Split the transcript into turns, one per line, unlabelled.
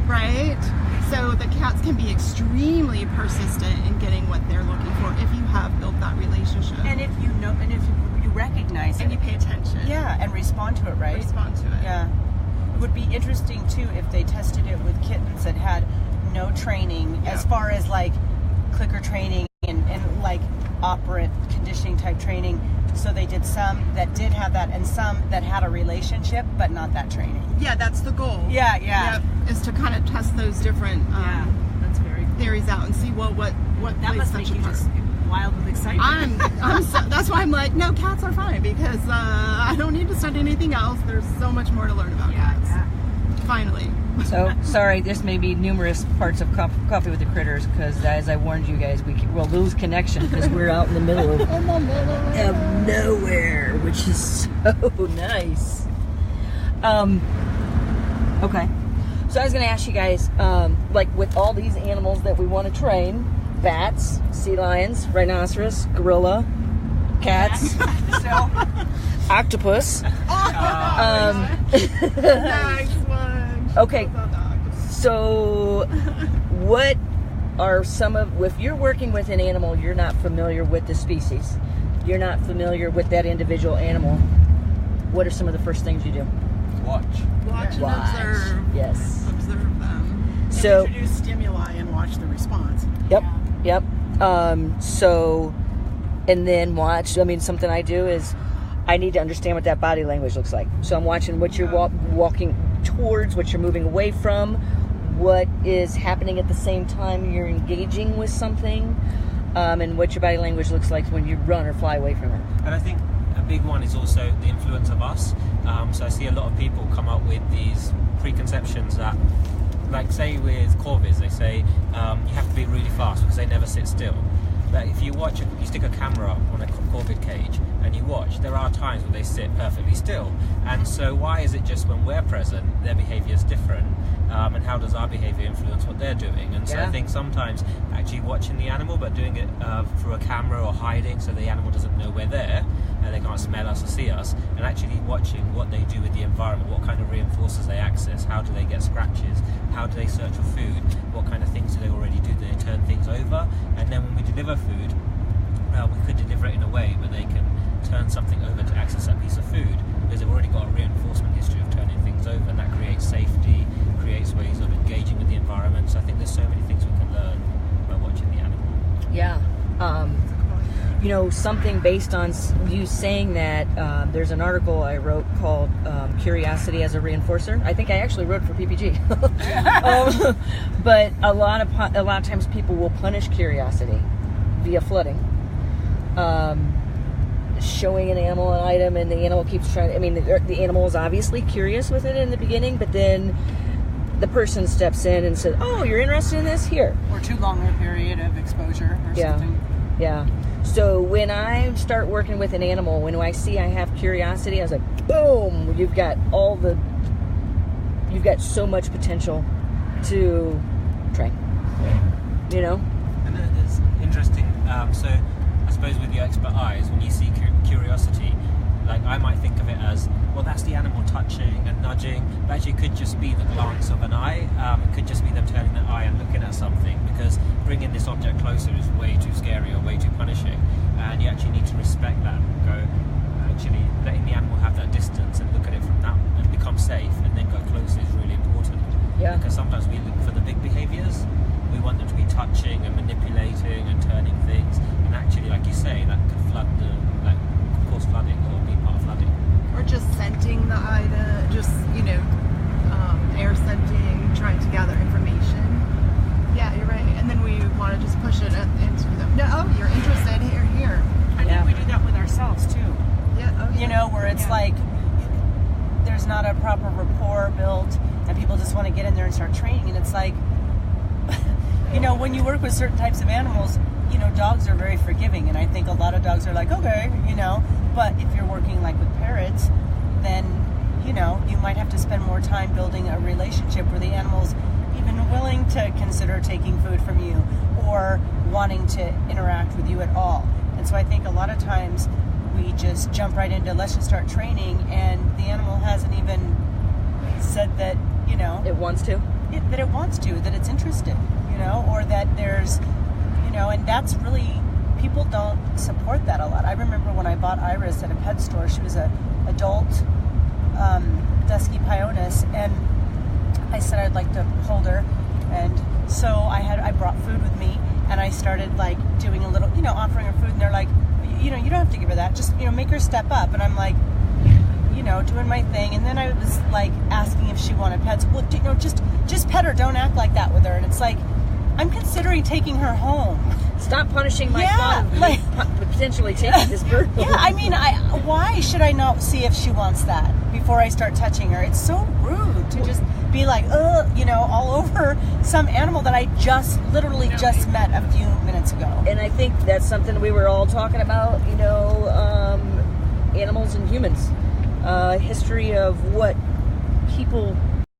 Right? So the cats can be extremely persistent in getting what they're looking for if you have built that relationship.
And if you know, and if you recognize it.
And you pay attention.
Yeah, and respond to it, right?
Respond to it.
Yeah. It would be interesting, too, if they tested it with kittens that had no training as far as, like, clicker training and like, operant conditioning type training. So they did some that did have that and some that had a relationship but not that training.
Yeah, that's the goal.
Yeah.
Yep, is to kind of test those different
That's very cool.
theories out and see, well, what
That must make you just wild with excitement.
That's why I'm like, no, cats are fine because I don't need to study anything else. There's so much more to learn about cats.
Yeah.
Finally.
So, sorry, this may be numerous parts of Coffee with the Critters, because as I warned you guys, we'll lose connection because we're out in the middle of nowhere, which is so nice. Okay. So I was going to ask you guys, like with all these animals that we want to train, bats, sea lions, rhinoceros, gorilla, cats, octopus.
Nice one.
Okay. So what are some of, if you're working with an animal, you're not familiar with the species, you're not familiar with that individual animal, what are some of the first things you do?
Watch and observe.
Yes.
Observe them.
So
introduce stimuli and watch the response.
Yep. So, and then watch. I mean, something I do is I need to understand what that body language looks like. So I'm watching what you're walking towards, what you're moving away from, what is happening at the same time you're engaging with something, and what your body language looks like when you run or fly away from it.
And I think a big one is also the influence of us. So I see a lot of people come up with these preconceptions that, like say with corvids, they say you have to be really fast because they never sit still. But if you watch, you stick a camera up on a corvid cage and you watch, there are times where they sit perfectly still. And so why is it just when we're present, their behavior is different? And how does our behavior influence what they're doing? And so I think sometimes actually watching the animal, but doing it through a camera or hiding so the animal doesn't know we're there, and they can't smell us or see us, and actually watching what they do with the environment, what kind of reinforcers they access, how do they get scratches, how do they search for food, what kind of things do they already do, do they turn things over, and then when we deliver food, we could deliver it in a way where they can turn something over to access that piece of food, because they've already got a reinforcement history of turning things over, and that creates safety, creates ways of engaging with the environment. So I think there's so many things we can learn by watching the animal.
Yeah. You know, something based on you saying that, there's an article I wrote called Curiosity as a Reinforcer. I think I actually wrote it for PPG. But a lot of times people will punish curiosity via flooding. Showing an animal an item and the animal keeps trying. I mean, the animal is obviously curious with it in the beginning, but then the person steps in and says, "Oh, you're interested in this? Here."
Or too long a period of exposure or something.
Yeah. So when I start working with an animal, when I see I have curiosity, I was like, boom, you've got so much potential to train. You know?
And it's interesting. So I suppose with your expert eyes, when you see curiosity, like I might think of it as, well, that's the animal touching and nudging, but actually it could just be the glance of an eye. It could just be them turning their eye and looking at something, because bringing this object closer is way too scary or way too punishing, and you actually need to respect that and go, actually letting the animal have that distance and look at it from that and become safe and then go closer is really important.
Yeah.
Because sometimes we look for the big behaviors, we want them to be touching and manipulating and turning things, and actually, like you say, that could cause flooding or be part of flooding.
Or just scenting the item, just, air scenting, trying to gather information. Yeah, you're right. And then we want to just push it into them. No, oh, you're interested, here.
I think we do that with ourselves, too.
Yeah,
You know, where it's like there's not a proper rapport built and people just want to get in there and start training, and it's like, when you work with certain types of animals, dogs are very forgiving, and I think a lot of dogs are like, okay, but if you're working like with parrots, then you might have to spend more time building a relationship where the animal's even willing to consider taking food from you or wanting to interact with you at all. And so I think a lot of times we just jump right into, let's just start training, and the animal hasn't even said that,
It wants to.
it wants to, that it's interested, or that there's, and that's really, people don't support that a lot. I remember when I bought Iris at a pet store, she was a adult dusky Pyonis, and I said I'd like to hold her, and so I brought food with me, and I started like doing a little, offering her food, and they're like, you don't have to give her that, just make her step up, and I'm like, doing my thing, and then I was like asking if she wanted pets. Well, just pet her, don't act like that with her, and it's like, I'm considering taking her home.
Stop punishing my
Yeah,
son.
like-
Potentially taking this bird.
Yeah, I mean, why should I not see if she wants that before I start touching her? It's so rude to just be like, all over some animal that I literally just met a few minutes ago.
And I think that's something we were all talking about, animals and humans. History of what people